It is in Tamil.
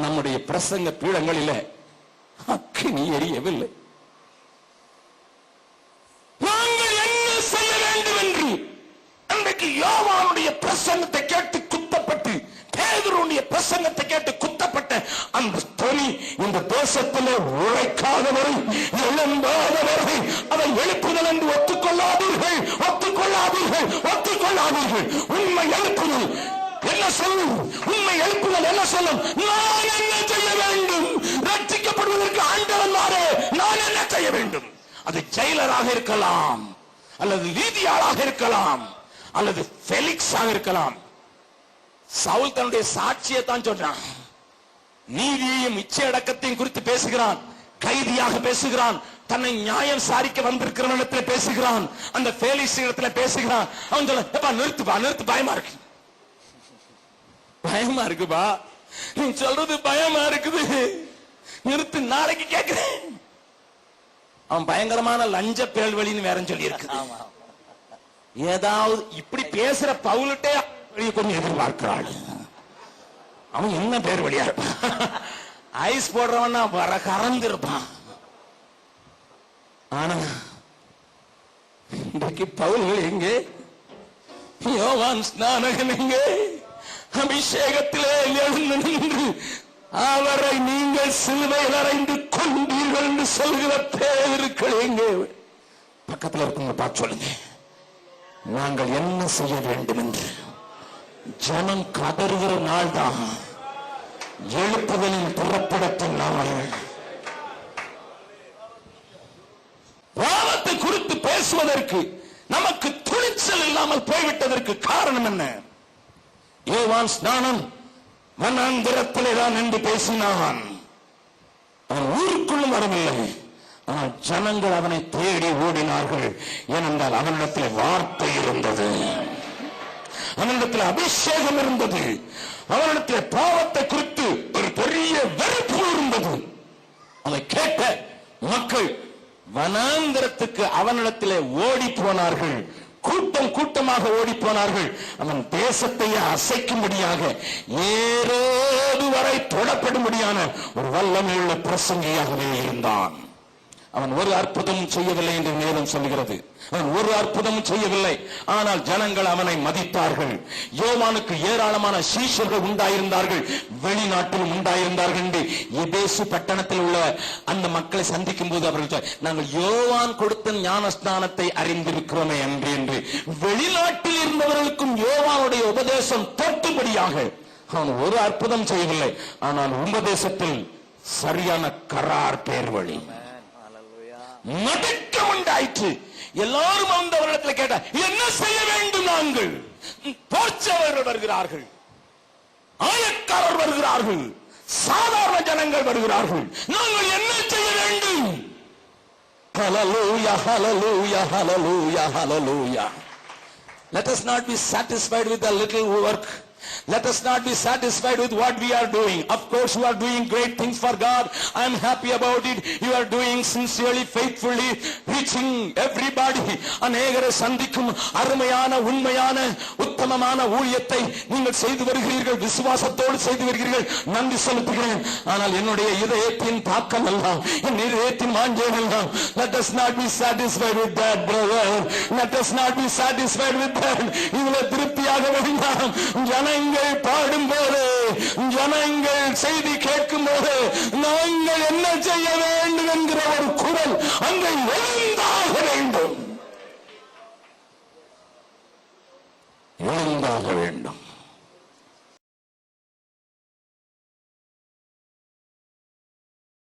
நம்முடைய பிரசங்க பீடங்களிலே அக்கினி எரியவில்லை. நாங்கள் என்ன செய்ய வேண்டும் என்று அன்றைக்கு யோவானுடைய பிரசங்கத்தை கேட்டு குத்தப்பட்டு, பேதுருவுடைய பிரசங்கத்தை கேட்டு குத்தப்பட்ட அந்த தொனி இந்த தேசத்திலே உழைக்காதவரை, எழும்பாதவரை அதை எழுப்புதல் என்று ஒத்துக்கொள்ளாதீர்கள், ஒத்துக்கொள்ளாதீர்கள், ஒத்துக்கொள்ளாதீர்கள். உண்மை எழுப்புதல் என்ன சொல்லும்? உண்மை எழுப்புதல் என்ன சொல்லும்? நான் என்ன செய்ய வேண்டும்? ரட்சிக்கப்படுவதற்கு ஆண்டவன் மாறே நான் என்ன செய்ய வேண்டும்? அது ஜெயிலராக இருக்கலாம், அல்லது நீதியாளாக இருக்கலாம், அல்லது ஃபெலிக்ஸாக இருக்கலாம். சவுல் தன்னுடைய சாட்சியை தான் சொல்றான். நீதியையும் இச்சையடக்கத்தையும் குறித்து பேசுகிறான், கைதியாக பேசுகிறான், தன்னை நியாயம் சாரிக்க வந்திருக்கிறவனிடத்தில் பேசுகிறான், அந்த ஃபெலிக்ஸ் இடத்துல பேசுகிறான். அவன் சொல்ல, நிறுத்துப்பா, நிறுத்து, பயமா இருக்கு, பயமா இருக்குப்பா, நீ சொல்றது பயமா இருக்குது, நிறுத்து, நாளைக்கு கேட்கிறேன். அவன் பயங்கரமான லஞ்ச பேல்வழின்னு வேற சொல்லி இருக்கு. ஏதாவது இப்படி பேசுற பவுலிட்டே கொஞ்சம் எதிர்பார்க்கிறாள். அவன் என்ன பேர் வழியா இருப்பான்? ஐஸ் போடுறவனா வர கறந்து இருப்பான். ஆனா இன்றைக்கு பவுல்கள் எங்கே? யோவான் ஸ்நானகன் எங்கே? அபிஷேகத்திலே எழுந்து நின்று அவரை நீங்கள் சிலுவையில் அறைந்து கொண்டீர்கள் என்று சொல்கிற பேருக்கள் எங்கே? பக்கத்தில் இருக்கவங்க பார்த்து சொல்லுங்க, நாங்கள் என்ன செய்ய வேண்டும் என்று. ஜனம் கதறுகிற நாள் தான் எழுப்புதலின் புறப்படத்தின் நாள். பாவத்தை குறித்து பேசுவதற்கு நமக்கு துணிச்சல் இல்லாமல் போய்விட்டதற்கு காரணம் என்ன? யோவான் ஸ்நானன் வனாந்திரத்திலே தான் என்று பேசினான். அவன் ஊருக்குள்ளும் வரவில்லை. ஆனால் ஜனங்கள் அவனை தேடி ஓடினார்கள். ஏனென்றால் அவனிடத்தில் வார்த்தை இருந்தது, அவனிடத்தில் அபிஷேகம் இருந்தது, அவனிடத்தில் பாவத்தை குறித்து ஒரு பெரிய வெறுப்பு இருந்தது. அதை கேட்ட மக்கள் வனாந்திரத்துக்கு அவனிடத்திலே ஓடி போனார்கள். கூட்டம் கூட்டமாக ஓடி போனார்கள். அவன் தேசத்தையே அசைக்கும்படியாக ஏரோது வரை தொடப்படும்படியான ஒரு வல்லமையுள்ள பிரசங்கியாகவே இருந்தான். அவன் ஒரு அற்புதமும் செய்யவில்லை என்று வேதம் சொல்கிறது. அவன் ஒரு அற்புதமும் செய்யவில்லை, ஆனால் ஜனங்கள் அவனை மதித்தார்கள். யோவானுக்கு ஏராளமான சீஷர்கள் உண்டாயிருந்தார்கள், வெளிநாட்டிலும் உண்டாயிருந்தார்கள் என்று எபேசு பட்டணத்தில் உள்ள அந்த மக்களை சந்திக்கும் போது அவர்கள், நாங்கள் யோவான் கொடுத்த ஞானஸ்நானத்தை அறிந்திருக்கிறோமே என்று வெளிநாட்டில் இருந்தவர்களுக்கும் யோவானுடைய உபதேசம் தொட்டுபடியாக அவன் ஒரு அற்புதம் செய்யவில்லை, ஆனால் உபதேசத்தில் சரியான கரார் பேர் வழி நடுக்கம் உண்டாயிற்று. எல்லாரும் வந்தவரிடத்தில் கேட்ட, என்ன செய்ய வேண்டும்? நாங்கள் போர்ச்சவர்கள் வருகிறார்கள், ஆயக்காரர் வருகிறார்கள், சாதாரண ஜனங்கள் வருகிறார்கள், நாங்கள் என்ன செய்ய வேண்டும்? ஹல்லேலூயா, ஹல்லேலூயா, ஹல்லேலூயா, ஹல்லேலூயா. Let us not be satisfied with a little work. Let us not be satisfied with what we are doing. Of course you are doing great things for God. I am happy about it. You are doing sincerely, faithfully, reaching everybody. அநேகரை சந்திக்கும் அருமையான உண்மையான உத்தமமான ஊழியத்தை நீங்கள் செய்து வருகிறீர்கள், விசுவாசத்தோடு செய்து வருகிறீர்கள், நன்றி செலுத்துகிறேன். ஆனால் என்னுடைய இதயத்தின் தாக்கம் எல்லாம், என் இதயத்தின் வாஞ்சைகள் எல்லாம், let us not be satisfied with that, brother. Let us not be satisfied with that. இதில் திருப்தியாக வேண்டாம். ஜனங்கள் பாடும் போது, ஜனங்கள் செய்தி கேட்கும் போது, நாங்கள் என்ன செய்ய வேண்டும் என்கிற ஒரு குரல் அங்கே எழுந்தாக வேண்டும், எழுந்தாக வேண்டும்.